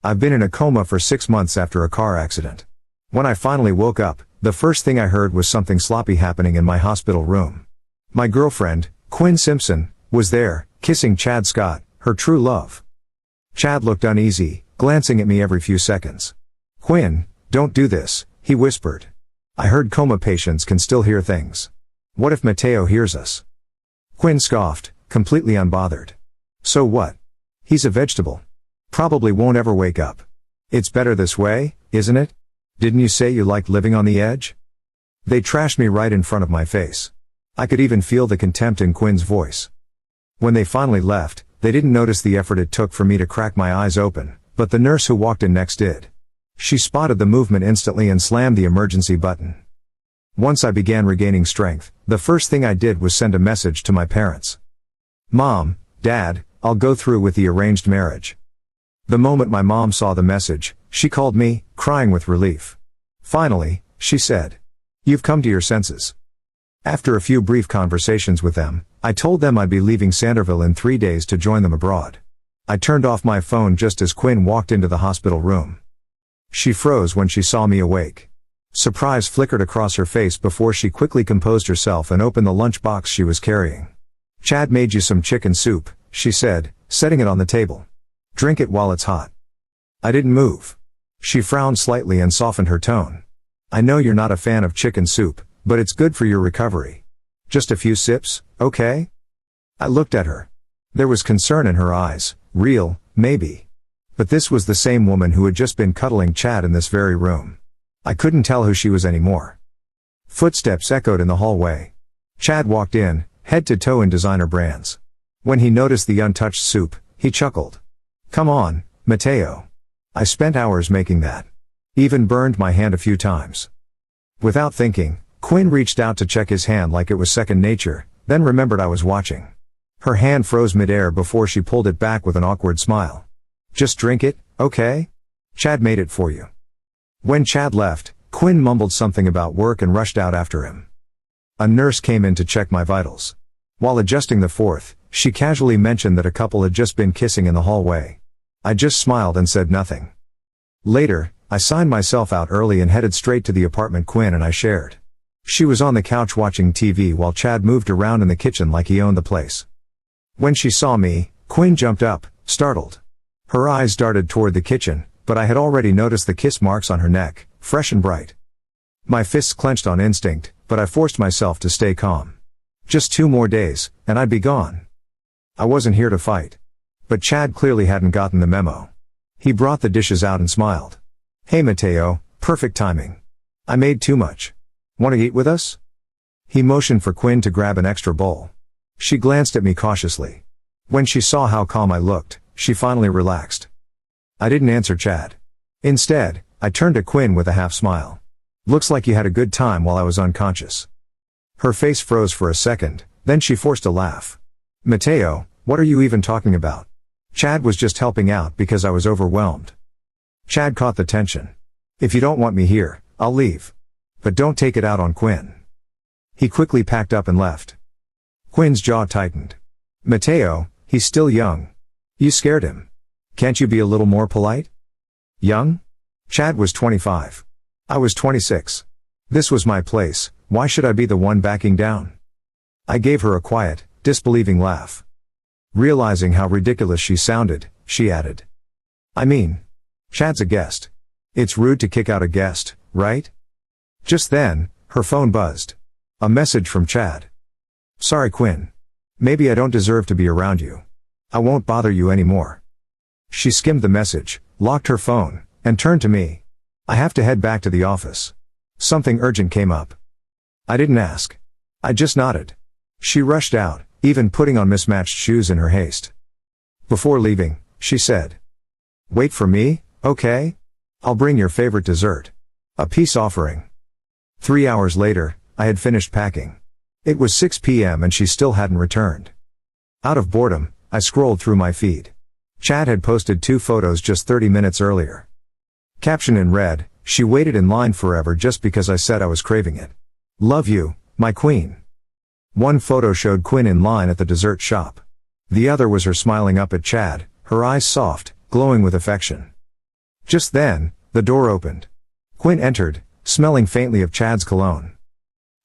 I've been in a coma for 6 months after a car accident. When I finally woke up, the first thing I heard was something sloppy happening in my hospital room. My girlfriend, Quinn Simpson, was there, kissing Chad Scott, her true love. Chad looked uneasy, glancing at me every few seconds. "Quinn, don't do this," he whispered. "I heard coma patients can still hear things. What if Mateo hears us?" Quinn scoffed, completely unbothered. "So what? He's a vegetable. Probably won't ever wake up. It's better this way, isn't it? Didn't you say you liked living on the edge?" They trashed me right in front of my face. I could even feel the contempt in Quinn's voice. When they finally left, they didn't notice the effort it took for me to crack my eyes open, but the nurse who walked in next did. She spotted the movement instantly and slammed the emergency button. Once I began regaining strength, the first thing I did was send a message to my parents. "Mom, Dad, I'll go through with the arranged marriage." The moment my mom saw the message, she called me, crying with relief. "Finally," she said. "You've come to your senses." After a few brief conversations with them, I told them I'd be leaving Sanderville in 3 days to join them abroad. I turned off my phone just as Quinn walked into the hospital room. She froze when she saw me awake. Surprise flickered across her face before she quickly composed herself and opened the lunchbox she was carrying. "Chad made you some chicken soup," she said, setting it on the table. "Drink it while it's hot." I didn't move. She frowned slightly and softened her tone. "I know you're not a fan of chicken soup, but it's good for your recovery. Just a few sips, okay?" I looked at her. There was concern in her eyes, real, maybe. But this was the same woman who had just been cuddling Chad in this very room. I couldn't tell who she was anymore. Footsteps echoed in the hallway. Chad walked in, head to toe in designer brands. When he noticed the untouched soup, he chuckled. "Come on, Mateo. I spent hours making that. Even burned my hand a few times." Without thinking, Quinn reached out to check his hand like it was second nature, then remembered I was watching. Her hand froze midair before she pulled it back with an awkward smile. "Just drink it, okay? Chad made it for you." When Chad left, Quinn mumbled something about work and rushed out after him. A nurse came in to check my vitals. While adjusting the fourth, she casually mentioned that a couple had just been kissing in the hallway. I just smiled and said nothing. Later, I signed myself out early and headed straight to the apartment Quinn and I shared. She was on the couch watching TV while Chad moved around in the kitchen like he owned the place. When she saw me, Quinn jumped up, startled. Her eyes darted toward the kitchen, but I had already noticed the kiss marks on her neck, fresh and bright. My fists clenched on instinct, but I forced myself to stay calm. Just 2 more days, and I'd be gone. I wasn't here to fight. But Chad clearly hadn't gotten the memo. He brought the dishes out and smiled. "Hey Mateo, perfect timing. I made too much. Want to eat with us?" He motioned for Quinn to grab an extra bowl. She glanced at me cautiously. When she saw how calm I looked, she finally relaxed. I didn't answer Chad. Instead, I turned to Quinn with a half smile. "Looks like you had a good time while I was unconscious." Her face froze for a second, then she forced a laugh. "Mateo, what are you even talking about? Chad was just helping out because I was overwhelmed." Chad caught the tension. "If you don't want me here, I'll leave. But don't take it out on Quinn." He quickly packed up and left. Quinn's jaw tightened. "Mateo, he's still young. You scared him. Can't you be a little more polite?" Young? Chad was 25. I was 26. This was my place, why should I be the one backing down? I gave her a quiet, disbelieving laugh. Realizing how ridiculous she sounded, she added, "I mean, Chad's a guest. It's rude to kick out a guest, right?" Just then, her phone buzzed. A message from Chad. "Sorry Quinn. Maybe I don't deserve to be around you. I won't bother you anymore." She skimmed the message, locked her phone, and turned to me. "I have to head back to the office. Something urgent came up." I didn't ask. I just nodded. She rushed out, even putting on mismatched shoes in her haste. Before leaving, she said, "Wait for me, okay? I'll bring your favorite dessert. A peace offering." 3 hours later, I had finished packing. It was 6 p.m. and she still hadn't returned. Out of boredom, I scrolled through my feed. Chad had posted 2 photos just 30 minutes earlier. Caption in red, "She waited in line forever just because I said I was craving it. Love you, my queen." One photo showed Quinn in line at the dessert shop. The other was her smiling up at Chad, her eyes soft, glowing with affection. Just then, the door opened. Quinn entered, smelling faintly of Chad's cologne.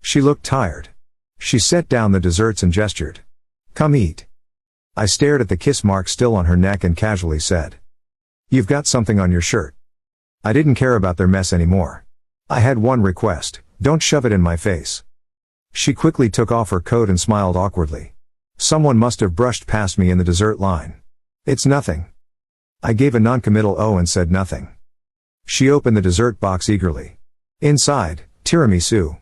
She looked tired. She set down the desserts and gestured. Come eat. I stared at the kiss mark still on her neck and casually said, You've got something on your shirt. I didn't care about their mess anymore. I had one request, don't shove it in my face. She quickly took off her coat and smiled awkwardly. Someone must have brushed past me in the dessert line. It's nothing. I gave a noncommittal "oh" and said nothing. She opened the dessert box eagerly. Inside, tiramisu.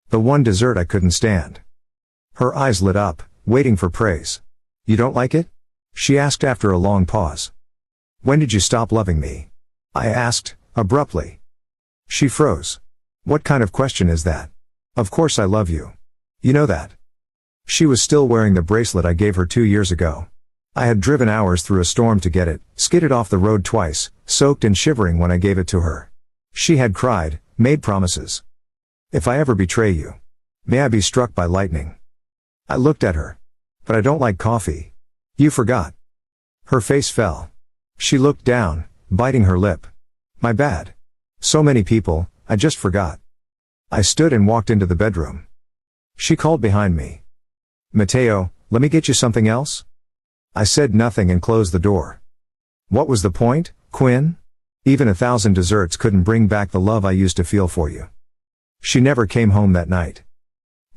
The one dessert I couldn't stand. Her eyes lit up, waiting for praise. You don't like it? She asked after a long pause. When did you stop loving me? I asked, abruptly. She froze. What kind of question is that? Of course I love you. You know that. She was still wearing the bracelet I gave her 2 years ago. I had driven hours through a storm to get it, skidded off the road twice, soaked and shivering when I gave it to her. She had cried, made promises. If I ever betray you, may I be struck by lightning. I looked at her. But I don't like coffee. You forgot. Her face fell. She looked down, biting her lip. My bad. So many people, I just forgot. I stood and walked into the bedroom. She called behind me. Mateo, let me get you something else? I said nothing and closed the door. What was the point, Quinn? Even 1,000 desserts couldn't bring back the love I used to feel for you. She never came home that night.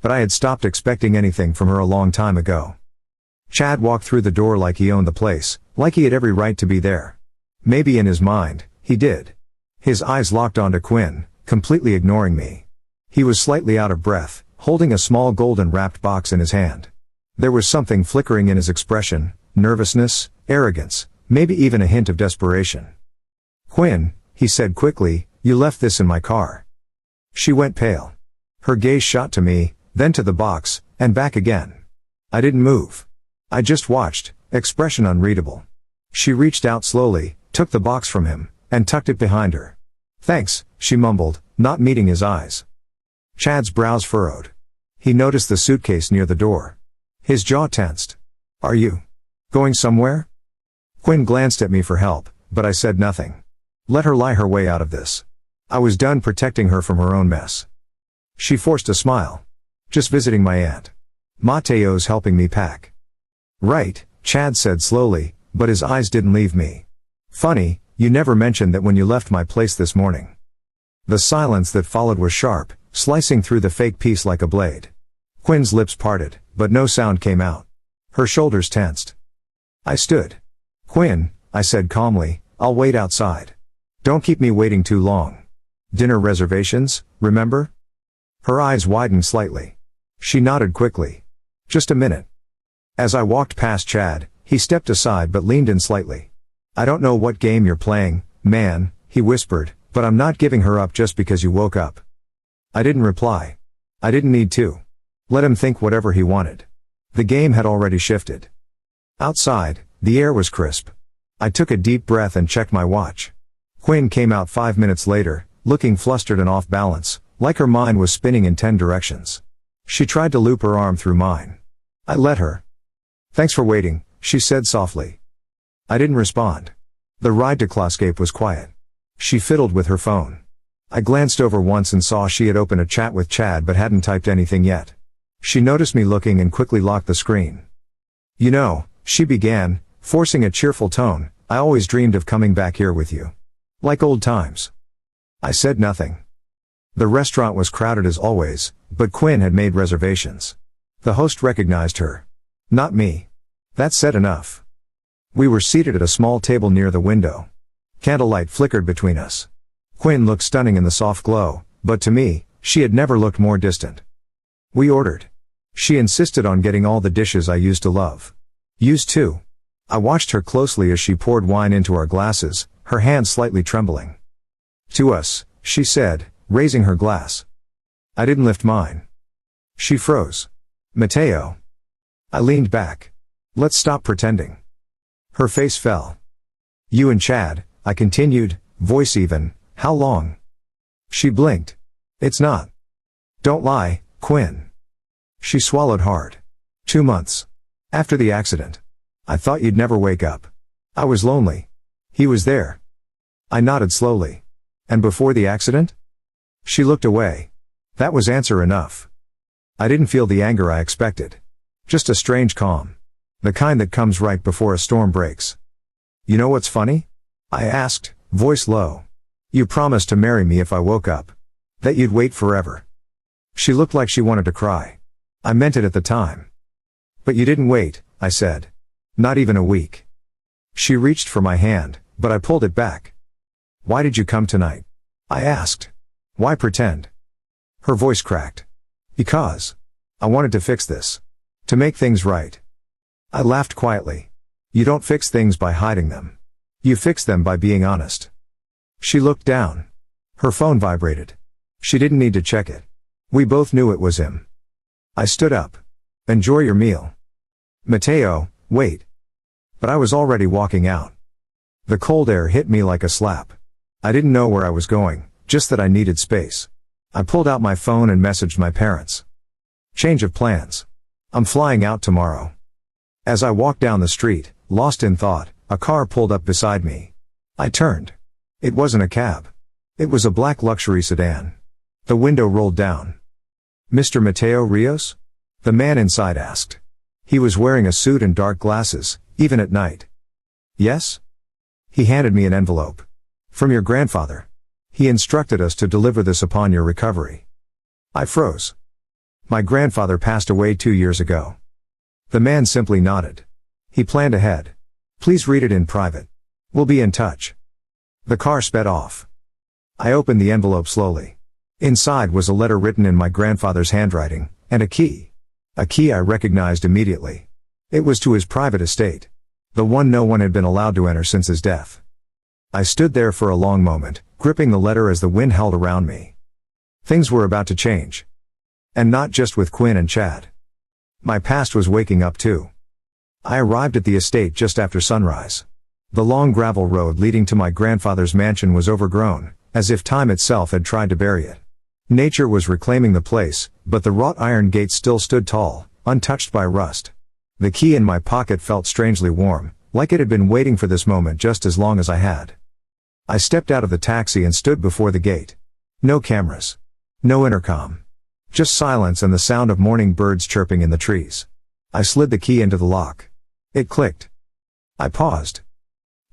But I had stopped expecting anything from her a long time ago. Chad walked through the door like he owned the place, like he had every right to be there. Maybe in his mind, he did. His eyes locked onto Quinn, completely ignoring me. He was slightly out of breath, holding a small golden wrapped box in his hand. There was something flickering in his expression, nervousness, arrogance, maybe even a hint of desperation. Quinn, he said quickly, you left this in my car. She went pale. Her gaze shot to me, then to the box, and back again. I didn't move. I just watched, expression unreadable. She reached out slowly, took the box from him, and tucked it behind her. Thanks, she mumbled, not meeting his eyes. Chad's brows furrowed. He noticed the suitcase near the door. His jaw tensed. Are you going somewhere? Quinn glanced at me for help, but I said nothing. Let her lie her way out of this. I was done protecting her from her own mess. She forced a smile. Just visiting my aunt. Mateo's helping me pack. Right, Chad said slowly, but his eyes didn't leave me. Funny, you never mentioned that when you left my place this morning. The silence that followed was sharp, slicing through the fake peace like a blade. Quinn's lips parted, but no sound came out. Her shoulders tensed. I stood. Quinn, I said calmly, I'll wait outside. Don't keep me waiting too long. Dinner reservations, remember? Her eyes widened slightly. She nodded quickly. Just a minute. As I walked past Chad, he stepped aside but leaned in slightly. I don't know what game you're playing, man, he whispered, but I'm not giving her up just because you woke up. I didn't reply. I didn't need to. Let him think whatever he wanted. The game had already shifted. Outside, the air was crisp. I took a deep breath and checked my watch. Quinn came out 5 minutes later, looking flustered and off balance, like her mind was spinning in 10 directions. She tried to loop her arm through mine. I let her. Thanks for waiting, she said softly. I didn't respond. The ride to Classcape was quiet. She fiddled with her phone. I glanced over once and saw she had opened a chat with Chad but hadn't typed anything yet. She noticed me looking and quickly locked the screen. You know, she began, forcing a cheerful tone, I always dreamed of coming back here with you. Like old times. I said nothing. The restaurant was crowded as always, but Quinn had made reservations. The host recognized her. Not me. That said enough. We were seated at a small table near the window. Candlelight flickered between us. Quinn looked stunning in the soft glow, but to me, she had never looked more distant. We ordered. She insisted on getting all the dishes I used to love. Used to. I watched her closely as she poured wine into our glasses, her hand slightly trembling. To us, she said, raising her glass. I didn't lift mine. She froze. Mateo. I leaned back. Let's stop pretending. Her face fell. You and Chad, I continued, voice even, how long? She blinked. It's not. Don't lie, Quinn. She swallowed hard. 2 months. After the accident. I thought you'd never wake up. I was lonely. He was there. I nodded slowly. And before the accident? She looked away. That was answer enough. I didn't feel the anger I expected. Just a strange calm. The kind that comes right before a storm breaks. You know what's funny? I asked, voice low. You promised to marry me if I woke up. That you'd wait forever. She looked like she wanted to cry. I meant it at the time. But you didn't wait, I said. Not even a week. She reached for my hand, but I pulled it back. Why did you come tonight? I asked. Why pretend? Her voice cracked. Because. I wanted to fix this. To make things right. I laughed quietly. You don't fix things by hiding them. You fix them by being honest. She looked down. Her phone vibrated. She didn't need to check it. We both knew it was him. I stood up. Enjoy your meal. Mateo, wait. But I was already walking out. The cold air hit me like a slap. I didn't know where I was going, just that I needed space. I pulled out my phone and messaged my parents. Change of plans. I'm flying out tomorrow. As I walked down the street, lost in thought, a car pulled up beside me. I turned. It wasn't a cab. It was a black luxury sedan. The window rolled down. Mr. Mateo Rios? The man inside asked. He was wearing a suit and dark glasses, even at night. Yes? He handed me an envelope. From your grandfather. He instructed us to deliver this upon your recovery. I froze. My grandfather passed away 2 years ago. The man simply nodded. He planned ahead. Please read it in private. We'll be in touch. The car sped off. I opened the envelope slowly. Inside was a letter written in my grandfather's handwriting, and a key. A key I recognized immediately. It was to his private estate. The one no one had been allowed to enter since his death. I stood there for a long moment, gripping the letter as the wind howled around me. Things were about to change. And not just with Quinn and Chad. My past was waking up too. I arrived at the estate just after sunrise. The long gravel road leading to my grandfather's mansion was overgrown, as if time itself had tried to bury it. Nature was reclaiming the place, but the wrought iron gate still stood tall, untouched by rust. The key in my pocket felt strangely warm, like it had been waiting for this moment just as long as I had. I stepped out of the taxi and stood before the gate. No cameras. No intercom. Just silence and the sound of morning birds chirping in the trees. I slid the key into the lock. It clicked. I paused.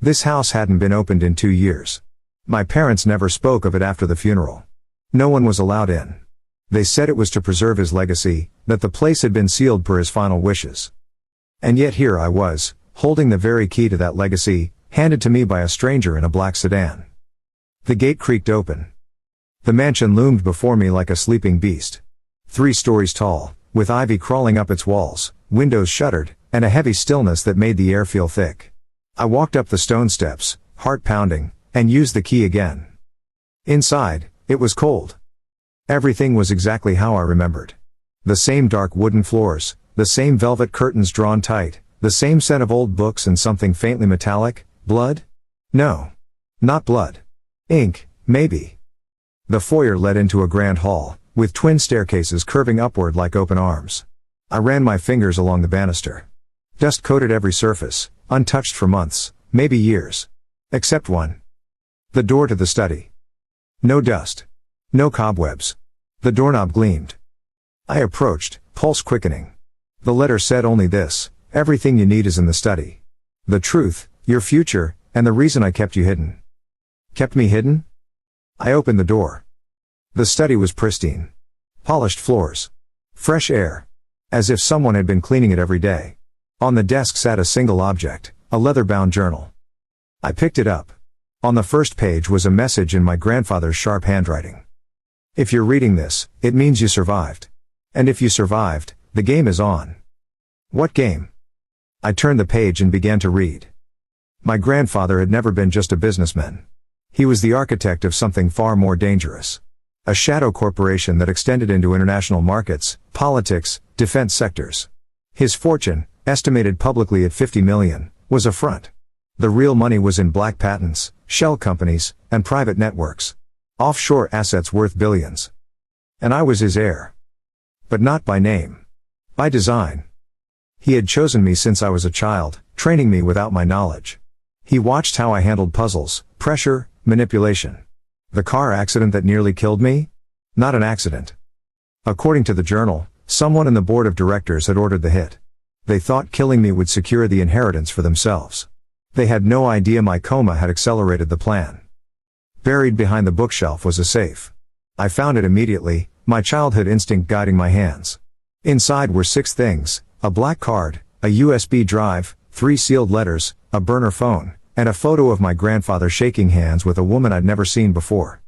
This house hadn't been opened in 2 years. My parents never spoke of it after the funeral. No one was allowed in. They said it was to preserve his legacy, that the place had been sealed per his final wishes. And yet here I was, holding the very key to that legacy, handed to me by a stranger in a black sedan. The gate creaked open. The mansion loomed before me like a sleeping beast. 3 stories tall, with ivy crawling up its walls, windows shuttered, and a heavy stillness that made the air feel thick. I walked up the stone steps, heart pounding, and used the key again. Inside, it was cold. Everything was exactly how I remembered. The same dark wooden floors, the same velvet curtains drawn tight, the same scent of old books and something faintly metallic. Blood? No. Not blood. Ink, maybe. The foyer led into a grand hall, with twin staircases curving upward like open arms. I ran my fingers along the banister. Dust coated every surface, untouched for months, maybe years. Except one. The door to the study. No dust. No cobwebs. The doorknob gleamed. I approached, pulse quickening. The letter said only this: everything you need is in the study. The truth, your future, and the reason I kept you hidden. Kept me hidden? I opened the door. The study was pristine. Polished floors. Fresh air. As if someone had been cleaning it every day. On the desk sat a single object, a leather-bound journal. I picked it up. On the first page was a message in my grandfather's sharp handwriting. If you're reading this, it means you survived. And if you survived, the game is on. What game? I turned the page and began to read. My grandfather had never been just a businessman. He was the architect of something far more dangerous. A shadow corporation that extended into international markets, politics, defense sectors. His fortune, estimated publicly at $50 million, was a front. The real money was in black patents, shell companies, and private networks. Offshore assets worth billions. And I was his heir. But not by name. By design. He had chosen me since I was a child, training me without my knowledge. He watched how I handled puzzles, pressure, Manipulation. The car accident that nearly killed me? Not an accident. According to the Journal, someone in the board of directors had ordered the hit. They thought killing me would secure the inheritance for themselves. They had no idea my coma had accelerated the plan. Buried behind the bookshelf was a safe. I found it immediately, my childhood instinct guiding my hands. Inside were 6 things: a black card, a USB drive, 3 sealed letters, a burner phone, and a photo of my grandfather shaking hands with a woman I'd never seen before.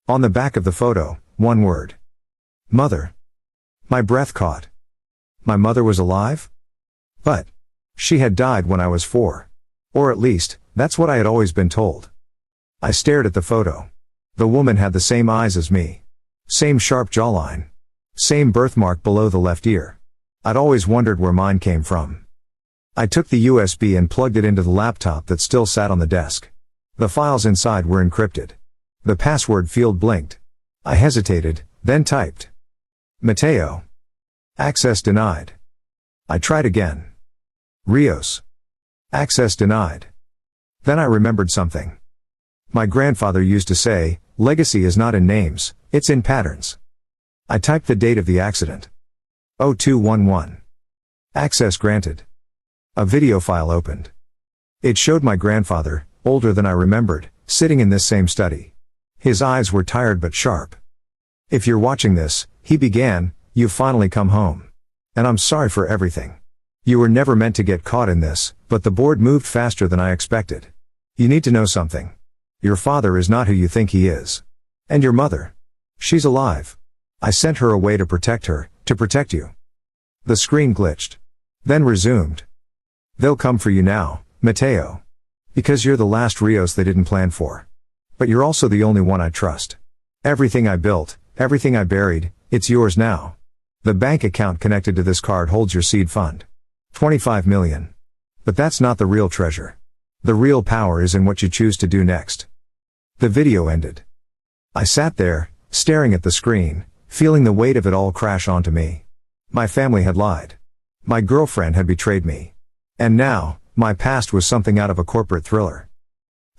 On the back of the photo, one word. Mother. My breath caught. My mother was alive? But she had died when I was 4. Or at least, that's what I had always been told. I stared at the photo. The woman had the same eyes as me. Same sharp jawline. Same birthmark below the left ear. I'd always wondered where mine came from. I took the USB and plugged it into the laptop that still sat on the desk. The files inside were encrypted. The password field blinked. I hesitated, then typed. Mateo. Access denied. I tried again. Rios. Access denied. Then I remembered something. My grandfather used to say, legacy is not in names, it's in patterns. I typed the date of the accident. 0211. Access granted. A video file opened. It showed my grandfather, older than I remembered, sitting in this same study. His eyes were tired but sharp. If you're watching this, he began, you've finally come home. And I'm sorry for everything. You were never meant to get caught in this, but the board moved faster than I expected. You need to know something. Your father is not who you think he is. And your mother. She's alive. I sent her away to protect her, to protect you. The screen glitched. Then resumed. They'll come for you now, Mateo. Because you're the last Rios they didn't plan for. But you're also the only one I trust. Everything I built, everything I buried, it's yours now. The bank account connected to this card holds your seed fund. 25 million. But that's not the real treasure. The real power is in what you choose to do next. The video ended. I sat there, staring at the screen, feeling the weight of it all crash onto me. My family had lied. My girlfriend had betrayed me. And now, my past was something out of a corporate thriller.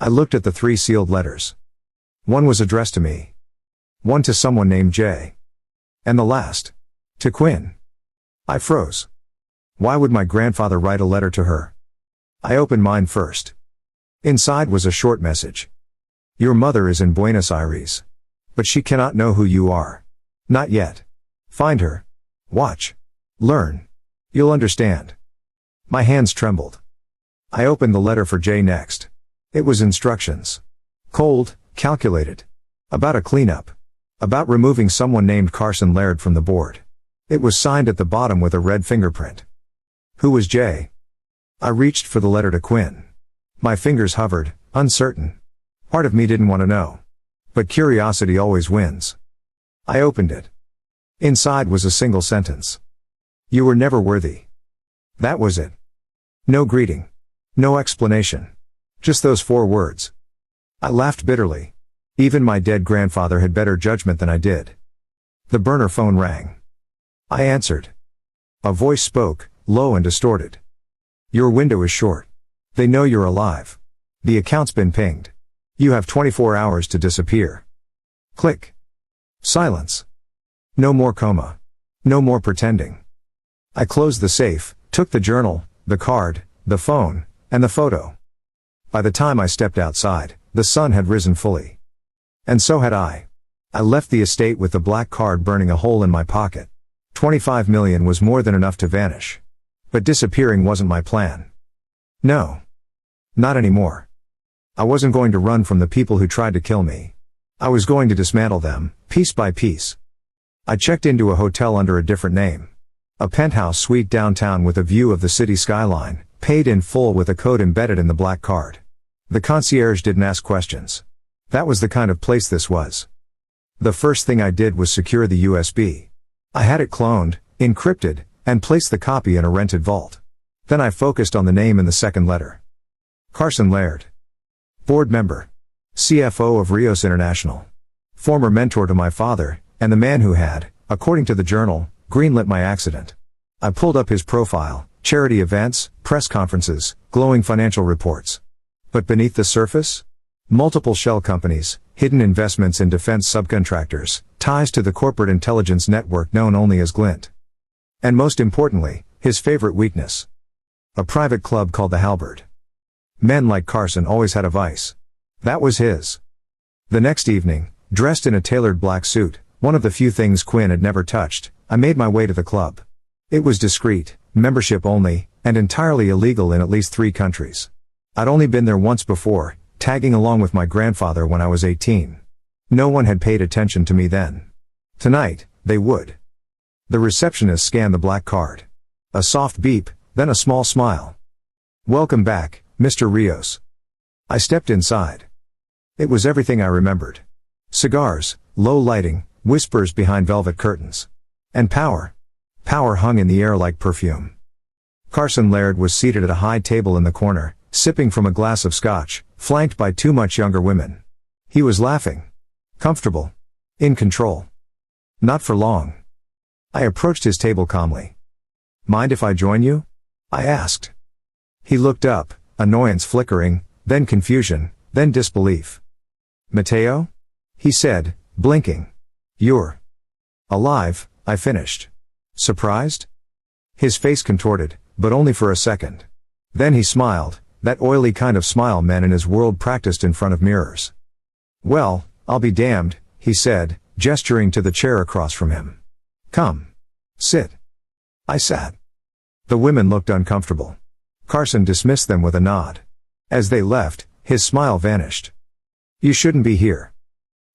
I looked at the 3 sealed letters. One was addressed to me. One to someone named Jay. And the last. To Quinn. I froze. Why would my grandfather write a letter to her? I opened mine first. Inside was a short message. Your mother is in Buenos Aires. But she cannot know who you are. Not yet. Find her. Watch. Learn. You'll understand. My hands trembled. I opened the letter for Jay next. It was instructions. Cold, calculated. About a cleanup. About removing someone named Carson Laird from the board. It was signed at the bottom with a red fingerprint. Who was Jay? I reached for the letter to Quinn. My fingers hovered, uncertain. Part of me didn't want to know. But curiosity always wins. I opened it. Inside was a single sentence. You were never worthy. That was it. No greeting. No explanation. Just those 4 words. I laughed bitterly. Even my dead grandfather had better judgment than I did. The burner phone rang. I answered. A voice spoke, low and distorted. Your window is short. They know you're alive. The account's been pinged. You have 24 hours to disappear. Click. Silence. No more coma. No more pretending. I closed the safe, took the journal, the card, the phone, and the photo. By the time I stepped outside, the sun had risen fully. And so had I. I left the estate with the black card burning a hole in my pocket. 25 million was more than enough to vanish. But disappearing wasn't my plan. No. Not anymore. I wasn't going to run from the people who tried to kill me. I was going to dismantle them, piece by piece. I checked into a hotel under a different name. A penthouse suite downtown with a view of the city skyline, paid in full with a code embedded in the black card. The concierge didn't ask questions. That was the kind of place this was. The first thing I did was secure the USB. I had it cloned, encrypted, and placed the copy in a rented vault. Then I focused on the name in the second letter. Carson Laird. Board member. CFO of Rios International. Former mentor to my father, and the man who had, according to the Journal, greenlit my accident. I pulled up his profile, charity events, press conferences, glowing financial reports. But beneath the surface? Multiple shell companies, hidden investments in defense subcontractors, ties to the corporate intelligence network known only as Glint. And most importantly, his favorite weakness. A private club called the Halberd. Men like Carson always had a vice. That was his. The next evening, dressed in a tailored black suit, one of the few things Quinn had never touched, I made my way to the club. It was discreet, membership only, and entirely illegal in at least 3 countries. I'd only been there once before, tagging along with my grandfather when I was 18. No one had paid attention to me then. Tonight, they would. The receptionist scanned the black card. A soft beep, then a small smile. "Welcome back, Mr. Rios." I stepped inside. It was everything I remembered. Cigars, low lighting, whispers behind velvet curtains. And power. Power hung in the air like perfume. Carson Laird was seated at a high table in the corner, sipping from a glass of scotch, flanked by 2 much younger women. He was laughing. Comfortable. In control. Not for long. I approached his table calmly. "Mind if I join you?" I asked. He looked up, annoyance flickering, then confusion, then disbelief. "Mateo?" he said, blinking. "You're alive," I finished. "Surprised?" His face contorted, but only for a second. Then he smiled, that oily kind of smile men in his world practiced in front of mirrors. "Well, I'll be damned," he said, gesturing to the chair across from him. "Come. Sit." I sat. The women looked uncomfortable. Carson dismissed them with a nod. As they left, his smile vanished. "You shouldn't be here."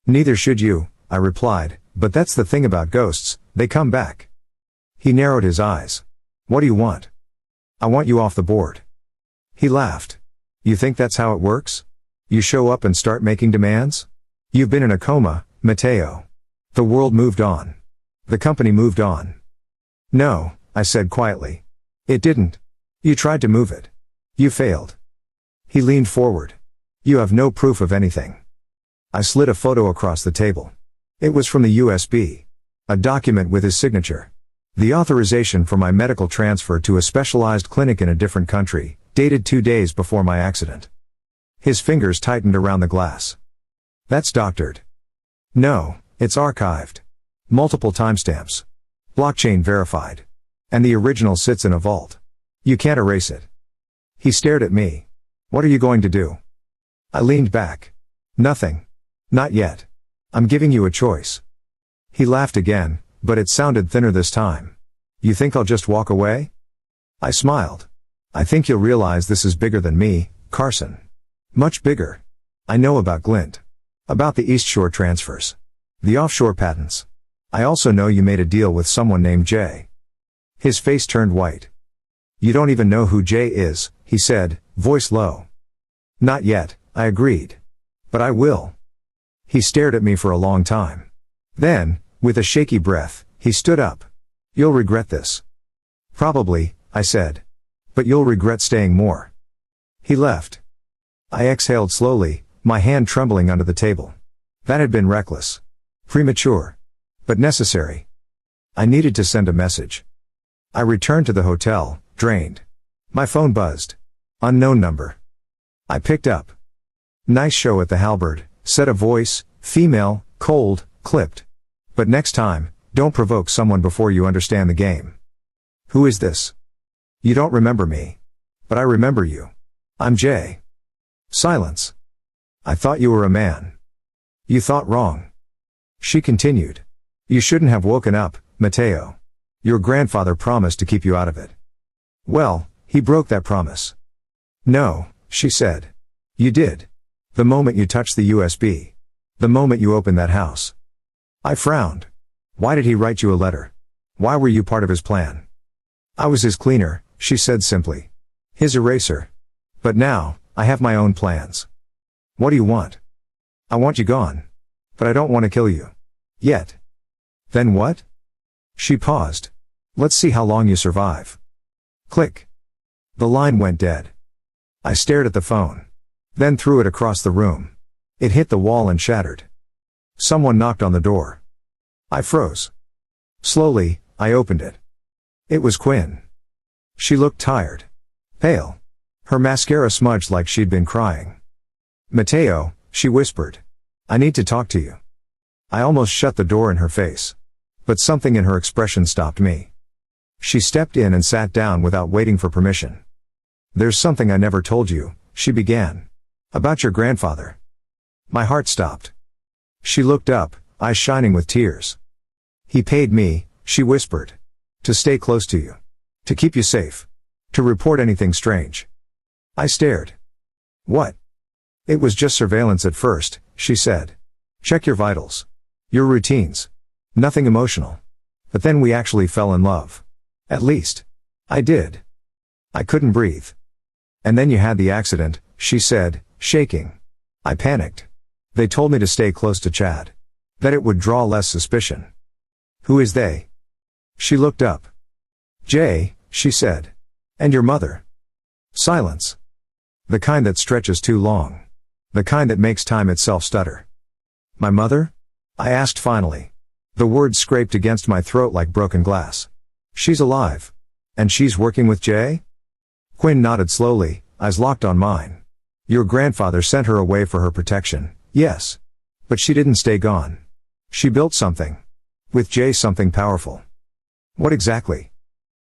"Neither should you," I replied, "but that's the thing about ghosts, they come back." He narrowed his eyes. "What do you want?" "I want you off the board." He laughed. "You think that's how it works? You show up and start making demands? You've been in a coma, Mateo. The world moved on. The company moved on." "No," I said quietly. "It didn't. You tried to move it. You failed." He leaned forward. "You have no proof of anything." I slid a photo across the table. It was from the USB. A document with his signature. The authorization for my medical transfer to a specialized clinic in a different country, dated 2 days before my accident. His fingers tightened around the glass. "That's doctored." "No, it's archived. Multiple timestamps. Blockchain verified. And the original sits in a vault. You can't erase it." He stared at me. "What are you going to do?" I leaned back. "Nothing. Not yet. I'm giving you a choice." He laughed again, but it sounded thinner this time. "You think I'll just walk away?" I smiled. "I think you'll realize this is bigger than me, Carson. Much bigger. I know about Glint. About the East Shore transfers. The offshore patents. I also know you made a deal with someone named Jay." His face turned white. "You don't even know who Jay is," he said, voice low. "Not yet," I agreed. "But I will." He stared at me for a long time. Then, with a shaky breath, he stood up. "You'll regret this." "Probably," I said. "But you'll regret staying more." He left. I exhaled slowly, my hand trembling under the table. That had been reckless. Premature. But necessary. I needed to send a message. I returned to the hotel, drained. My phone buzzed. Unknown number. I picked up. "Nice show at the Halberd," said a voice, female, cold, clipped. "But next time, don't provoke someone before you understand the game." "Who is this?" "You don't remember me. But I remember you. I'm Jay." Silence. "I thought you were a man." "You thought wrong." She continued. "You shouldn't have woken up, Mateo. Your grandfather promised to keep you out of it." "Well, he broke that promise." "No," she said. "You did. The moment you touched the USB. The moment you opened that house." I frowned. "Why did he write you a letter? Why were you part of his plan?" "I was his cleaner," she said simply. "His eraser. But now, I have my own plans." "What do you want?" "I want you gone. But I don't want to kill you. Yet." "Then what?" She paused. "Let's see how long you survive." Click. The line went dead. I stared at the phone. Then threw it across the room. It hit the wall and shattered. Someone knocked on the door. I froze. Slowly, I opened it. It was Quinn. She looked tired. Pale. Her mascara smudged like she'd been crying. "Mateo," she whispered. I need to talk to you. I almost shut the door in her face. But something in her expression stopped me. She stepped in and sat down without waiting for permission. There's something I never told you, she began. About your grandfather. My heart stopped. She looked up, eyes shining with tears. He paid me, she whispered. To stay close to you. To keep you safe. To report anything strange. I stared. What? It was just surveillance at first, she said. Check your vitals. Your routines. Nothing emotional. But then we actually fell in love. At least. I did. I couldn't breathe. And then you had the accident, she said, shaking. I panicked. They told me to stay close to Chad. That it would draw less suspicion. Who is they? She looked up. Jay, she said. And your mother. Silence. The kind that stretches too long. The kind that makes time itself stutter. My mother? I asked finally. The words scraped against my throat like broken glass. She's alive. And she's working with Jay? Quinn nodded slowly, eyes locked on mine. Your grandfather sent her away for her protection, yes. But she didn't stay gone. She built something. With Jay, something powerful. What exactly?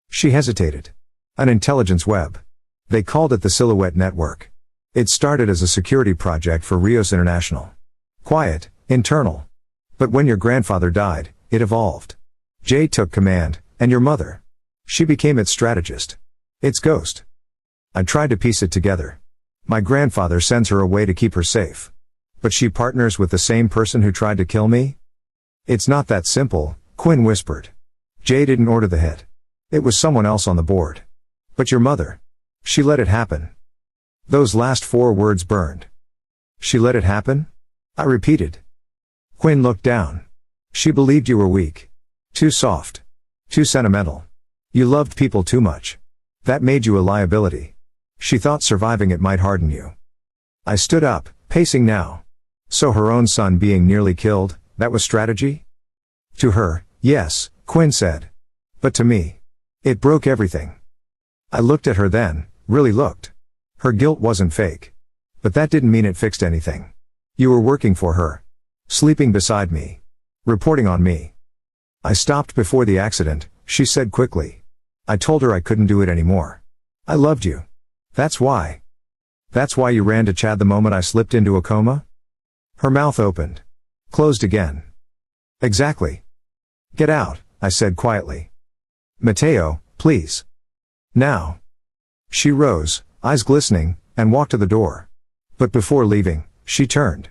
She hesitated. An intelligence web. They called it the Silhouette Network. It started as a security project for Rios International. Quiet, internal. But when your grandfather died, it evolved. Jay took command, and your mother. She became its strategist. Its ghost. I tried to piece it together. My grandfather sends her away to keep her safe. But she partners with the same person who tried to kill me? It's not that simple, Quinn whispered. Jay didn't order the hit. It was someone else on the board. But your mother. She let it happen. Those last 4 words burned. She let it happen? I repeated. Quinn looked down. She believed you were weak. Too soft. Too sentimental. You loved people too much. That made you a liability. She thought surviving it might harden you. I stood up, pacing now. So her own son being nearly killed, that was strategy? To her, yes, Quinn said. But to me, it broke everything. I looked at her then, really looked. Her guilt wasn't fake. But that didn't mean it fixed anything. You were working for her. Sleeping beside me. Reporting on me. I stopped before the accident, she said quickly. I told her I couldn't do it anymore. I loved you. That's why. That's why you ran to Chad the moment I slipped into a coma? Her mouth opened. Closed again. Exactly. Get out, I said quietly. Mateo, please. Now. She rose, eyes glistening, and walked to the door. But before leaving, she turned.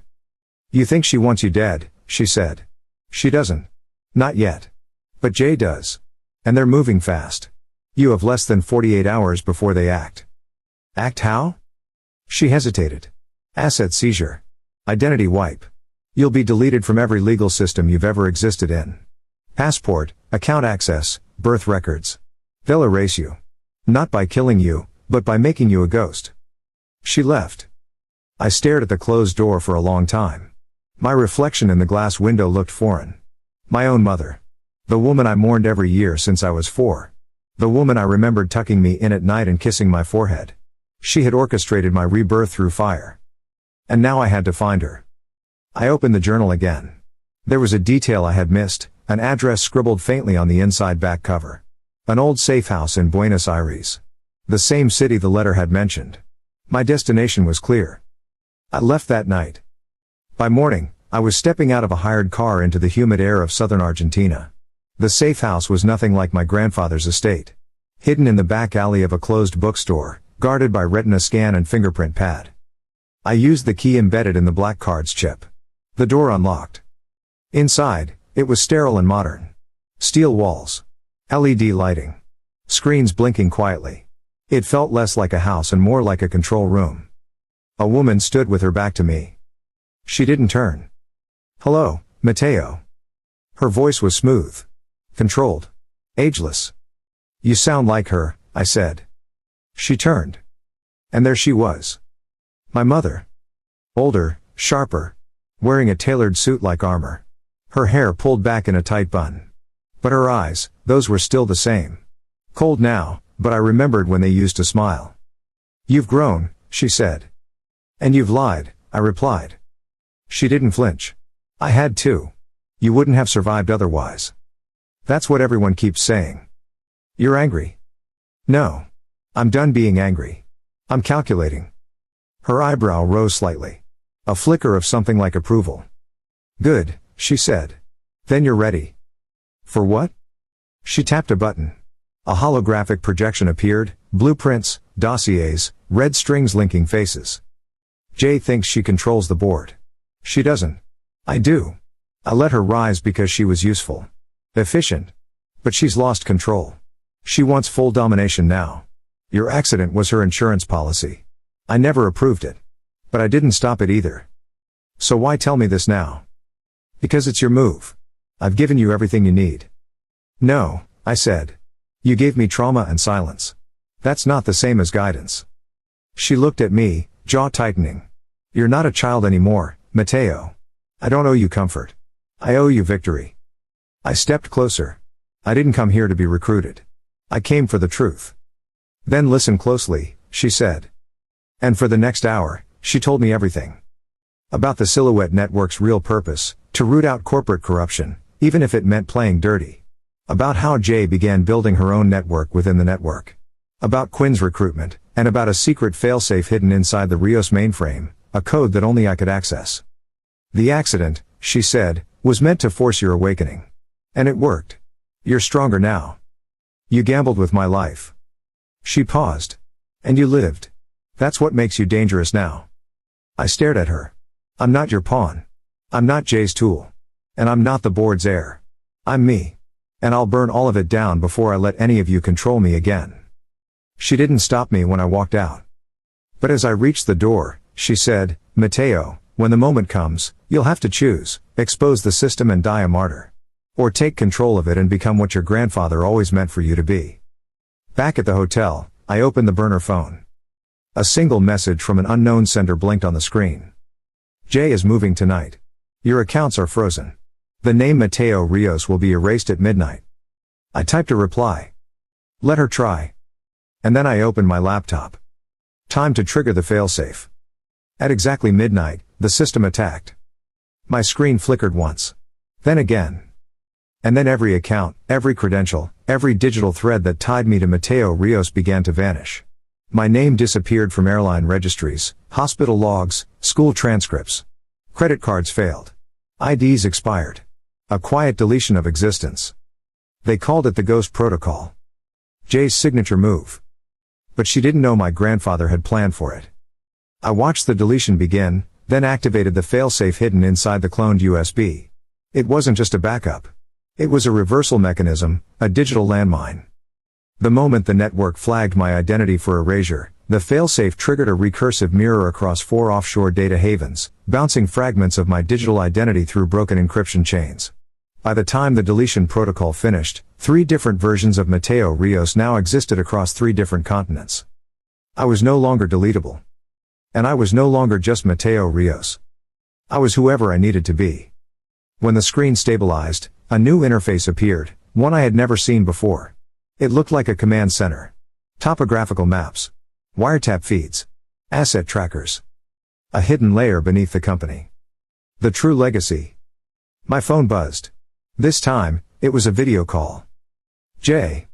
You think she wants you dead, she said. She doesn't. Not yet. But Jay does. And they're moving fast. You have less than 48 hours before they act. Act how? She hesitated. Asset seizure. Identity wipe. You'll be deleted from every legal system you've ever existed in. Passport, account access, birth records. They'll erase you. Not by killing you, but by making you a ghost. She left. I stared at the closed door for a long time. My reflection in the glass window looked foreign. My own mother. The woman I mourned every year since I was 4. The woman I remembered tucking me in at night and kissing my forehead. She had orchestrated my rebirth through fire. And now I had to find her. I opened the journal again. There was a detail I had missed, an address scribbled faintly on the inside back cover. An old safe house in Buenos Aires. The same city the letter had mentioned. My destination was clear. I left that night. By morning, I was stepping out of a hired car into the humid air of southern Argentina. The safe house was nothing like my grandfather's estate. Hidden in the back alley of a closed bookstore, guarded by retina scan and fingerprint pad. I used the key embedded in the black card's chip. The door unlocked. Inside, it was sterile and modern. Steel walls. LED lighting. Screens blinking quietly. It felt less like a house and more like a control room. A woman stood with her back to me. She didn't turn. Hello, Mateo. Her voice was smooth. Controlled. Ageless. You sound like her, I said. She turned. And there she was. My mother. Older, sharper. Wearing a tailored suit like armor. Her hair pulled back in a tight bun. But her eyes, those were still the same. Cold now, but I remembered when they used to smile. You've grown, she said. And you've lied, I replied. She didn't flinch. I had to. You wouldn't have survived otherwise. That's what everyone keeps saying. You're angry. No. I'm done being angry. I'm calculating. Her eyebrow rose slightly. A flicker of something like approval. Good, she said. Then you're ready. For what? She tapped a button. A holographic projection appeared, blueprints, dossiers, red strings linking faces. Jay thinks she controls the board. She doesn't. I do. I let her rise because she was useful. Efficient. But she's lost control. She wants full domination now. Your accident was her insurance policy. I never approved it. But I didn't stop it either. So why tell me this now? Because it's your move. I've given you everything you need. No, I said. You gave me trauma and silence. That's not the same as guidance. She looked at me, jaw tightening. You're not a child anymore, Mateo. I don't owe you comfort. I owe you victory. I stepped closer. I didn't come here to be recruited. I came for the truth. Then listen closely, she said. And for the next hour, she told me everything. About the Silhouette Network's real purpose, to root out corporate corruption, even if it meant playing dirty. About how Jay began building her own network within the network. About Quinn's recruitment, and about a secret failsafe hidden inside the Rios mainframe, a code that only I could access. The accident, she said, was meant to force your awakening. And it worked. You're stronger now. You gambled with my life. She paused. And you lived. That's what makes you dangerous now. I stared at her. I'm not your pawn. I'm not Jay's tool. And I'm not the board's heir. I'm me. And I'll burn all of it down before I let any of you control me again. She didn't stop me when I walked out. But as I reached the door, she said, Mateo, when the moment comes, you'll have to choose, expose the system and die a martyr. Or take control of it and become what your grandfather always meant for you to be. Back at the hotel, I opened the burner phone. A single message from an unknown sender blinked on the screen. Jay is moving tonight. Your accounts are frozen. The name Mateo Rios will be erased at midnight. I typed a reply. Let her try. And then I opened my laptop. Time to trigger the failsafe. At exactly midnight, the system attacked. My screen flickered once. Then again. And then every account, every credential, every digital thread that tied me to Mateo Rios began to vanish. My name disappeared from airline registries, hospital logs, school transcripts. Credit cards failed. IDs expired. A quiet deletion of existence. They called it the Ghost Protocol. Jay's signature move. But she didn't know my grandfather had planned for it. I watched the deletion begin, then activated the failsafe hidden inside the cloned USB. It wasn't just a backup. It was a reversal mechanism, a digital landmine. The moment the network flagged my identity for erasure, the failsafe triggered a recursive mirror across 4 offshore data havens, bouncing fragments of my digital identity through broken encryption chains. By the time the deletion protocol finished, 3 different versions of Mateo Rios now existed across 3 different continents. I was no longer deletable. And I was no longer just Mateo Rios. I was whoever I needed to be. When the screen stabilized, a new interface appeared, one I had never seen before. It looked like a command center. Topographical maps. Wiretap feeds. Asset trackers. A hidden layer beneath the company. The true legacy. My phone buzzed. This time, it was a video call. Jay.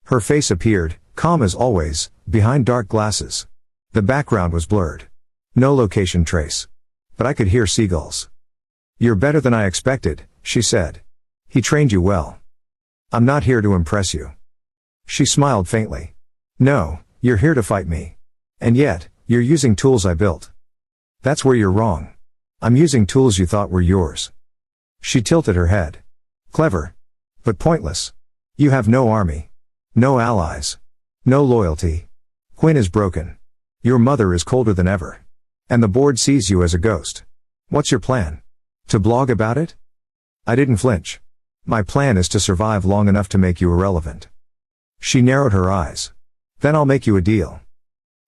Her face appeared, calm as always, behind dark glasses. The background was blurred. No location trace. But I could hear seagulls. You're better than I expected, she said. He trained you well. I'm not here to impress you. She smiled faintly. No, you're here to fight me. And yet, you're using tools I built. That's where you're wrong. I'm using tools you thought were yours. She tilted her head. Clever. But pointless. You have no army. No allies. No loyalty. Quinn is broken. Your mother is colder than ever. And the board sees you as a ghost. What's your plan? To blog about it? I didn't flinch. My plan is to survive long enough to make you irrelevant. She narrowed her eyes. Then I'll make you a deal.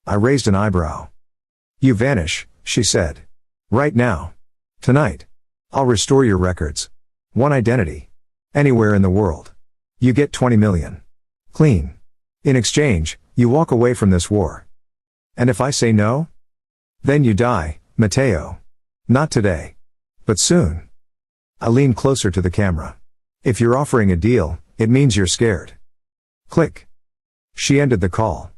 I raised an eyebrow. You vanish, she said. Right now. Tonight. I'll restore your records. One identity. Anywhere in the world. You get 20 million. Clean. In exchange, you walk away from this war. And if I say no? Then you die, Mateo. Not today. But soon. I leaned closer to the camera. If you're offering a deal, it means you're scared. Click. She ended the call.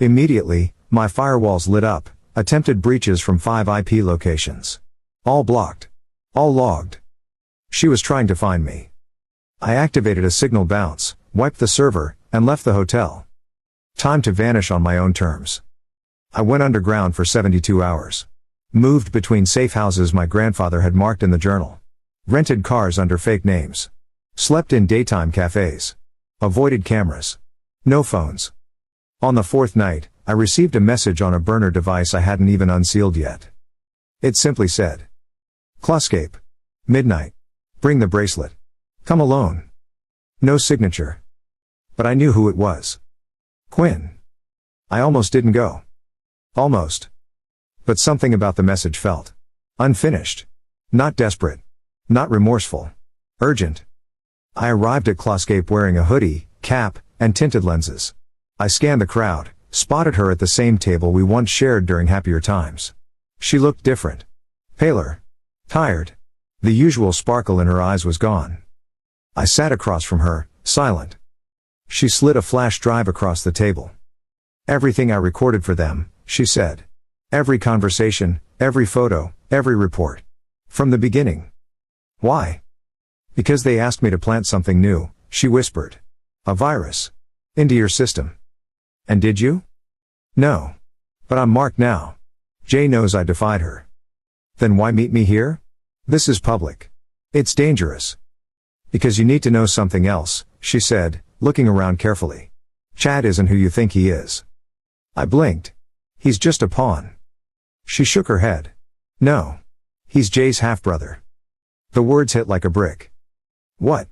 Immediately, my firewalls lit up, attempted breaches from 5 IP locations. All blocked. All logged. She was trying to find me. I activated a signal bounce, wiped the server, and left the hotel. Time to vanish on my own terms. I went underground for 72 hours. Moved between safe houses my grandfather had marked in the journal. Rented cars under fake names. Slept in daytime cafes. Avoided cameras. No phones. On the 4th night, I received a message on a burner device I hadn't even unsealed yet. It simply said, "Closcape. Midnight. Bring the bracelet. Come alone." No signature. But I knew who it was. Quinn. I almost didn't go. Almost. But something about the message felt unfinished. Not desperate. Not remorseful. Urgent. I arrived at Closcape wearing a hoodie, cap, and tinted lenses. I scanned the crowd, spotted her at the same table we once shared during happier times. She looked different. Paler. Tired. The usual sparkle in her eyes was gone. I sat across from her, silent. She slid a flash drive across the table. "Everything I recorded for them," she said. "Every conversation, every photo, every report. From the beginning." "Why?" "Because they asked me to plant something new," she whispered. "A virus. Into your system." "And did you?" "No. But I'm marked now. Jay knows I defied her." "Then why meet me here? This is public. It's dangerous." "Because you need to know something else," she said, looking around carefully. "Chad isn't who you think he is." I blinked. "He's just a pawn." She shook her head. "No. He's Jay's half-brother." The words hit like a brick. "What?"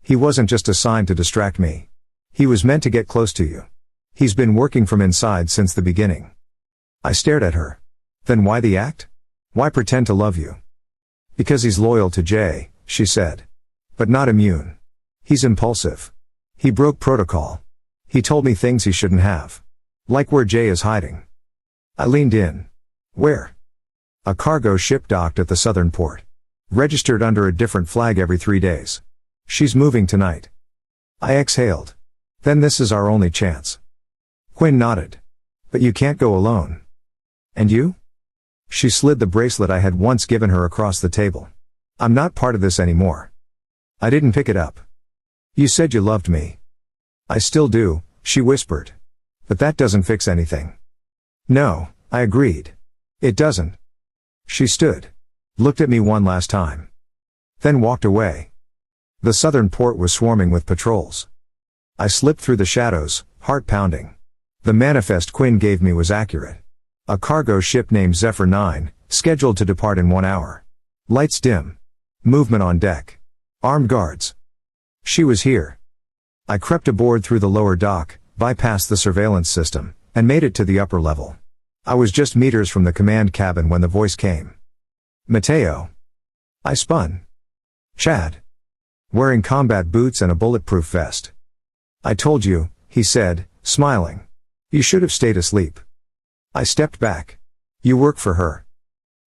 "He wasn't just assigned to distract me. He was meant to get close to you. He's been working from inside since the beginning." I stared at her. "Then why the act? Why pretend to love you?" "Because he's loyal to Jay," she said. "But not immune. He's impulsive. He broke protocol. He told me things he shouldn't have. Like where Jay is hiding." I leaned in. "Where?" "A cargo ship docked at the southern port. Registered under a different flag every 3 days. She's moving tonight." I exhaled. "Then this is our only chance." Quinn nodded. "But you can't go alone." "And you?" She slid the bracelet I had once given her across the table. "I'm not part of this anymore." I didn't pick it up. "You said you loved me." "I still do," she whispered. "But that doesn't fix anything." "No," I agreed. "It doesn't." She stood. Looked at me one last time. Then walked away. The southern port was swarming with patrols. I slipped through the shadows, heart pounding. The manifest Quinn gave me was accurate. A cargo ship named Zephyr 9, scheduled to depart in 1 hour. Lights dim. Movement on deck. Armed guards. She was here. I crept aboard through the lower dock, bypassed the surveillance system, and made it to the upper level. I was just meters from the command cabin when the voice came. "Mateo." I spun. "Chad." Wearing combat boots and a bulletproof vest. "I told you," he said, smiling. "You should have stayed asleep." I stepped back. "You work for her."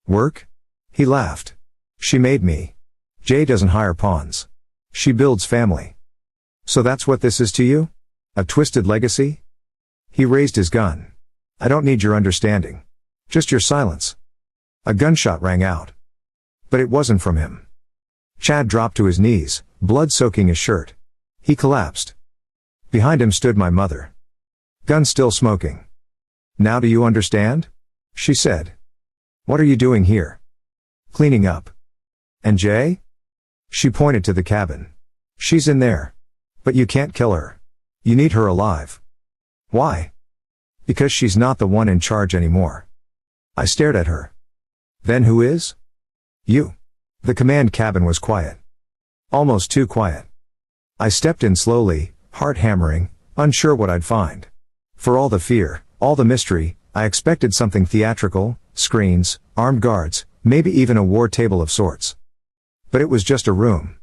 "Work?" He laughed. "She made me. Jay doesn't hire pawns. She builds family." "So that's what this is to you? A twisted legacy?" He raised his gun. "I don't need your understanding. Just your silence." A gunshot rang out. But it wasn't from him. Chad dropped to his knees, blood soaking his shirt. He collapsed. Behind him stood my mother. Gun still smoking. "Now do you understand?" she said. "What are you doing here?" "Cleaning up." "And Jay?" She pointed to the cabin. "She's in there. But you can't kill her. You need her alive." "Why?" "Because she's not the one in charge anymore." I stared at her. "Then who is?" "You." The command cabin was quiet. Almost too quiet. I stepped in slowly, heart hammering, unsure what I'd find. For all the fear, all the mystery, I expected something theatrical, screens, armed guards, maybe even a war table of sorts. But it was just a room.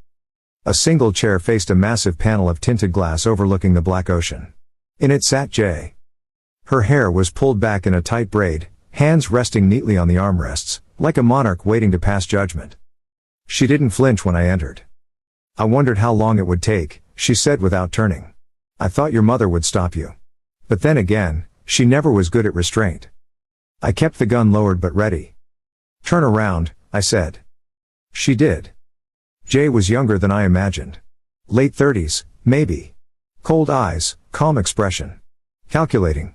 A single chair faced a massive panel of tinted glass overlooking the black ocean. In it sat Jay. Her hair was pulled back in a tight braid, hands resting neatly on the armrests, like a monarch waiting to pass judgment. She didn't flinch when I entered. I wondered how long it would take, she said without turning. I thought your mother would stop you. But then again, she never was good at restraint. I kept the gun lowered but ready. Turn around, I said. She did. Jay was younger than I imagined. Late 30s, maybe. Cold eyes, calm expression. Calculating.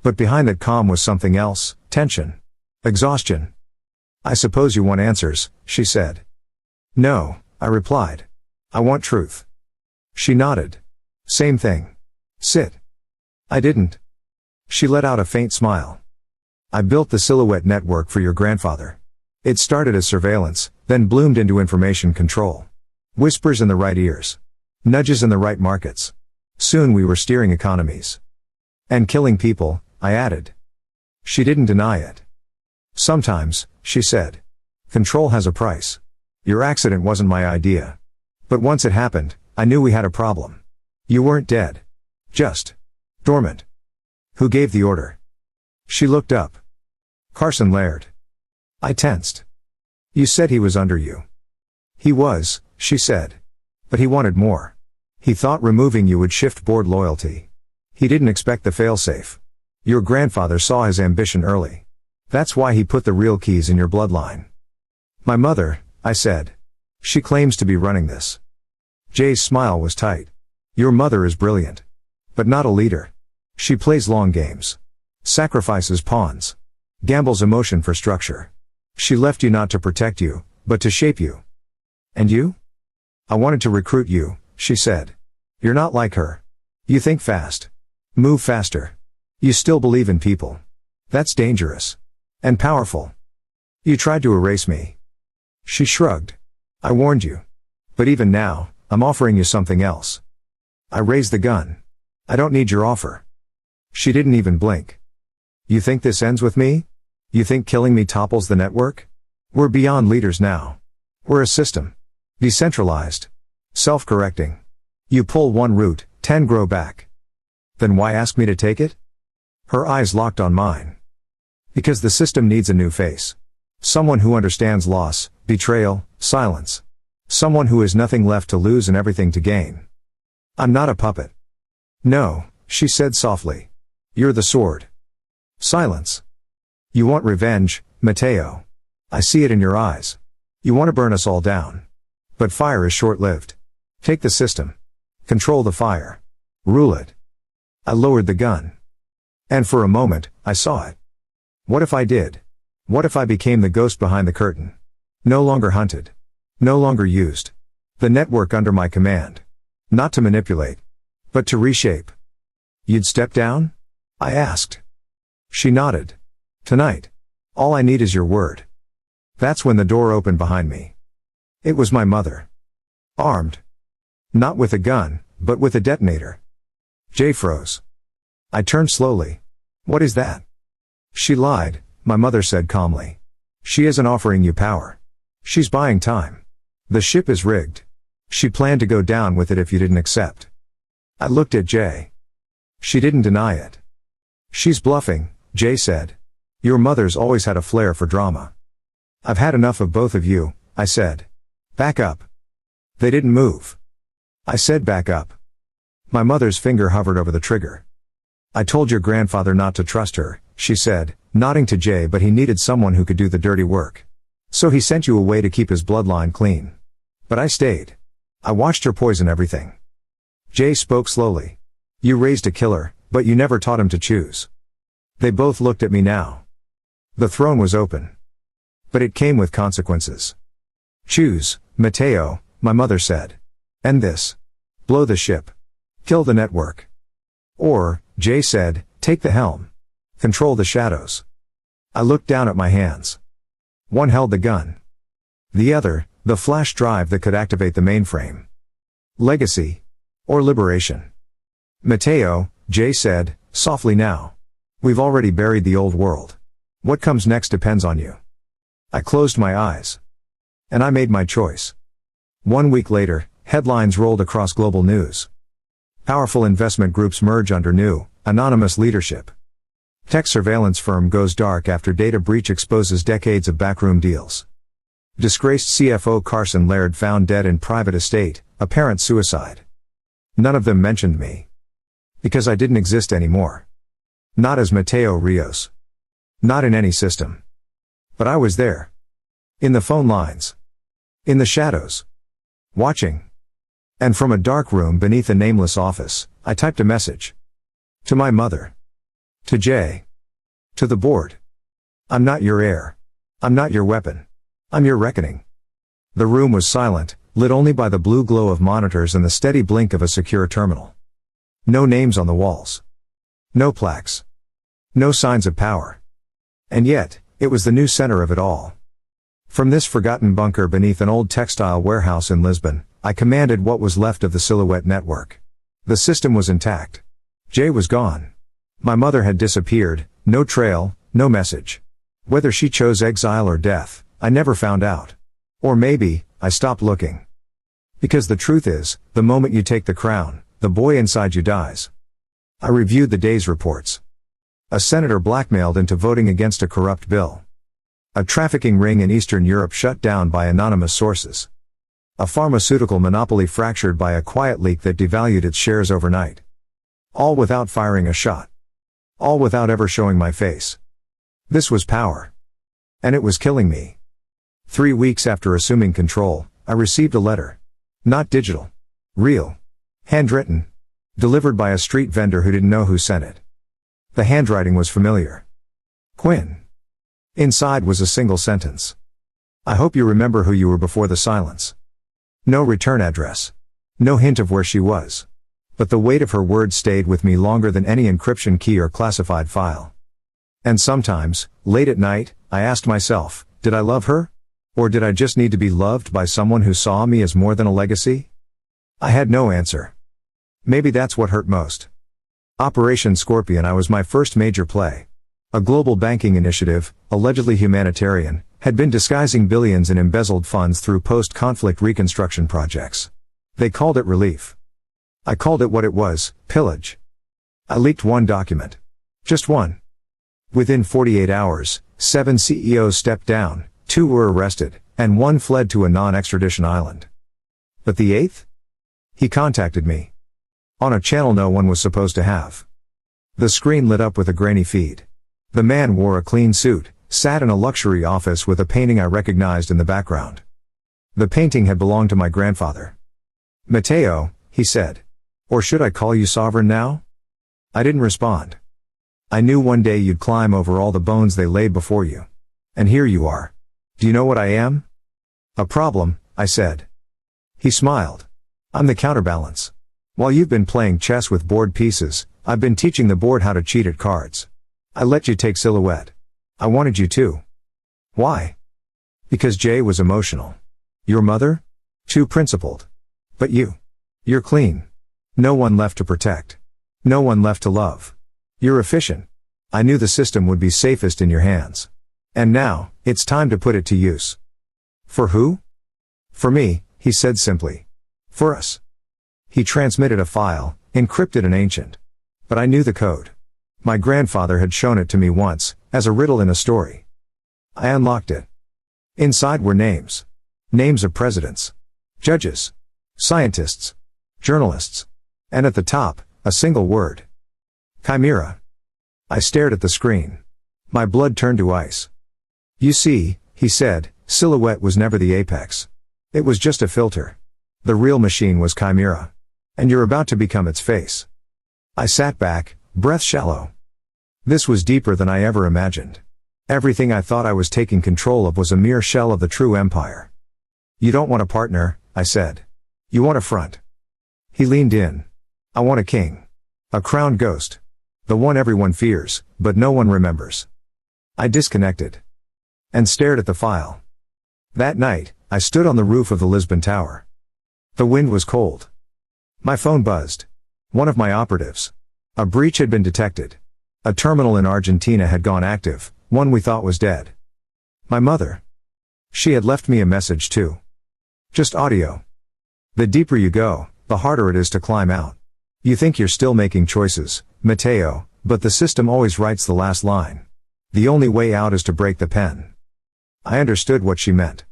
But behind that calm was something else, tension. Exhaustion. I suppose you want answers, she said. No, I replied. I want truth. She nodded. Same thing. Sit. I didn't. She let out a faint smile. I built the Silhouette network for your grandfather. It started as surveillance, then bloomed into information control. Whispers in the right ears. Nudges in the right markets. Soon we were steering economies. And killing people, I added. She didn't deny it. Sometimes, she said. Control has a price. Your accident wasn't my idea. But once it happened, I knew we had a problem. You weren't dead. Just dormant. Who gave the order? She looked up. Carson Laird. I tensed. You said he was under you. He was, she said. But he wanted more. He thought removing you would shift board loyalty. He didn't expect the failsafe. Your grandfather saw his ambition early. That's why he put the real keys in your bloodline. My mother, I said. She claims to be running this. Jay's smile was tight. Your mother is brilliant. But not a leader. She plays long games. Sacrifices pawns. Gambles emotion for structure. She left you not to protect you, but to shape you. And you? I wanted to recruit you, she said. You're not like her. You think fast. Move faster. You still believe in people. That's dangerous. And powerful. You tried to erase me. She shrugged. I warned you. But even now, I'm offering you something else. I raised the gun. I don't need your offer. She didn't even blink. You think this ends with me? You think killing me topples the network? We're beyond leaders now. We're a system. Decentralized. Self-correcting. You pull one root, 10 grow back. Then why ask me to take it? Her eyes locked on mine. Because the system needs a new face. Someone who understands loss, betrayal, silence. Someone who has nothing left to lose and everything to gain. I'm not a puppet. No, she said softly. You're the sword. Silence. You want revenge, Mateo. I see it in your eyes. You want to burn us all down. But fire is short-lived. Take the system. Control the fire. Rule it. I lowered the gun. And for a moment, I saw it. What if I did? What if I became the ghost behind the curtain? No longer hunted. No longer used. The network under my command. Not to manipulate. But to reshape. You'd step down? I asked. She nodded. Tonight. All I need is your word. That's when the door opened behind me. It was my mother. Armed. Not with a gun, but with a detonator. Jay froze. I turned slowly. What is that? She lied, my mother said calmly. She isn't offering you power. She's buying time. The ship is rigged. She planned to go down with it if you didn't accept. I looked at Jay. She didn't deny it. She's bluffing, Jay said. Your mother's always had a flair for drama. I've had enough of both of you, I said. Back up. They didn't move. I said back up. My mother's finger hovered over the trigger. I told your grandfather not to trust her, she said, nodding to Jay, but he needed someone who could do the dirty work. So he sent you away to keep his bloodline clean. But I stayed. I watched her poison everything. Jay spoke slowly. You raised a killer, but you never taught him to choose. They both looked at me now. The throne was open. But it came with consequences. Choose, Mateo, my mother said. End this. Blow the ship. Kill the network. Or, Jay said, take the helm. Control the shadows. I looked down at my hands. One held the gun. The other, the flash drive that could activate the mainframe. Legacy. Or liberation. Mateo, Jay said, softly now. We've already buried the old world. What comes next depends on you. I closed my eyes. And I made my choice. 1 week later, headlines rolled across global news. Powerful investment groups merge under new, anonymous leadership. Tech surveillance firm goes dark after data breach exposes decades of backroom deals. Disgraced CFO Carson Laird found dead in private estate, apparent suicide. None of them mentioned me. Because I didn't exist anymore. Not as Mateo Rios. Not in any system. But I was there. In the phone lines. In the shadows. Watching. And from a dark room beneath a nameless office, I typed a message. To my mother. To Jay. To the board. I'm not your heir. I'm not your weapon. I'm your reckoning. The room was silent, lit only by the blue glow of monitors and the steady blink of a secure terminal. No names on the walls. No plaques. No signs of power. And yet, it was the new center of it all. From this forgotten bunker beneath an old textile warehouse in Lisbon, I commanded what was left of the Silhouette network. The system was intact. Jay was gone. My mother had disappeared, no trail, no message. Whether she chose exile or death, I never found out. Or maybe, I stopped looking. Because the truth is, the moment you take the crown, the boy inside you dies. I reviewed the day's reports. A senator blackmailed into voting against a corrupt bill. A trafficking ring in Eastern Europe shut down by anonymous sources. A pharmaceutical monopoly fractured by a quiet leak that devalued its shares overnight. All without firing a shot. All without ever showing my face. This was power. And it was killing me. 3 weeks after assuming control, I received a letter. Not digital. Real. Handwritten. Delivered by a street vendor who didn't know who sent it. The handwriting was familiar. Quinn. Inside was a single sentence. I hope you remember who you were before the silence. No return address. No hint of where she was. But the weight of her words stayed with me longer than any encryption key or classified file. And sometimes, late at night, I asked myself, did I love her? Or did I just need to be loved by someone who saw me as more than a legacy? I had no answer. Maybe that's what hurt most. Operation Scorpion was my first major play. A global banking initiative, allegedly humanitarian, had been disguising billions in embezzled funds through post-conflict reconstruction projects. They called it relief. I called it what it was, pillage. I leaked one document. Just one. Within 48 hours, 7 CEOs stepped down, 2 were arrested, and 1 fled to a non-extradition island. But the 8th? He contacted me. On a channel no one was supposed to have. The screen lit up with a grainy feed. The man wore a clean suit, sat in a luxury office with a painting I recognized in the background. The painting had belonged to my grandfather. Mateo, he said. Or should I call you Sovereign now? I didn't respond. I knew one day you'd climb over all the bones they laid before you. And here you are. Do you know what I am? A problem, I said. He smiled. I'm the counterbalance. While you've been playing chess with board pieces, I've been teaching the board how to cheat at cards. I let you take Silhouette. I wanted you to. Why? Because Jay was emotional. Your mother? Too principled. But you. You're clean. No one left to protect. No one left to love. You're efficient. I knew the system would be safest in your hands. And now, it's time to put it to use. For who? For me, he said simply. For us. He transmitted a file, encrypted and ancient. But I knew the code. My grandfather had shown it to me once, as a riddle in a story. I unlocked it. Inside were names. Names of presidents. Judges. Scientists. Journalists. And at the top, a single word. Chimera. I stared at the screen. My blood turned to ice. You see, he said, Silhouette was never the apex. It was just a filter. The real machine was Chimera. And you're about to become its face. I sat back, breath shallow. This was deeper than I ever imagined. Everything I thought I was taking control of was a mere shell of the true empire. You don't want a partner, I said. You want a front. He leaned in. I want a king. A crowned ghost. The one everyone fears, but no one remembers. I disconnected. And stared at the file. That night, I stood on the roof of the Lisbon Tower. The wind was cold. My phone buzzed. One of my operatives. A breach had been detected. A terminal in Argentina had gone active, one we thought was dead. My mother. She had left me a message too. Just audio. The deeper you go, the harder it is to climb out. You think you're still making choices, Mateo, but the system always writes the last line. The only way out is to break the pen. I understood what she meant.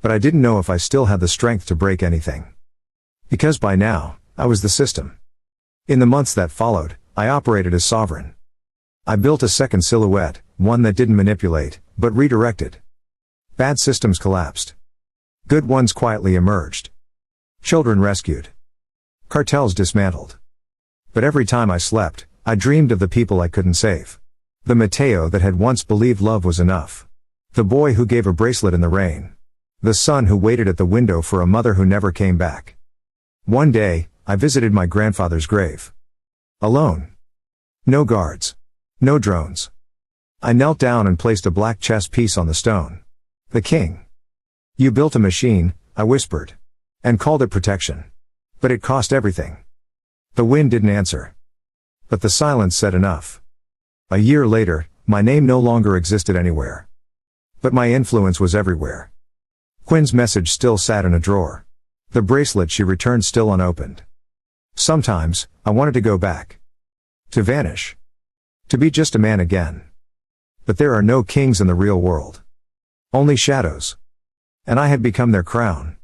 But I didn't know if I still had the strength to break anything. Because by now, I was the system. In the months that followed, I operated as sovereign. I built a second silhouette, one that didn't manipulate, but redirected. Bad systems collapsed. Good ones quietly emerged. Children rescued. Cartels dismantled. But every time I slept, I dreamed of the people I couldn't save. The Mateo that had once believed love was enough. The boy who gave a bracelet in the rain. The son who waited at the window for a mother who never came back. One day, I visited my grandfather's grave. Alone. No guards. No drones. I knelt down and placed a black chess piece on the stone. The king. You built a machine, I whispered. And called it protection. But it cost everything. The wind didn't answer. But the silence said enough. A year later, my name no longer existed anywhere. But my influence was everywhere. Quinn's message still sat in a drawer. The bracelet she returned still unopened. Sometimes, I wanted to go back. To vanish. To be just a man again. But there are no kings in the real world. Only shadows. And I had become their crown.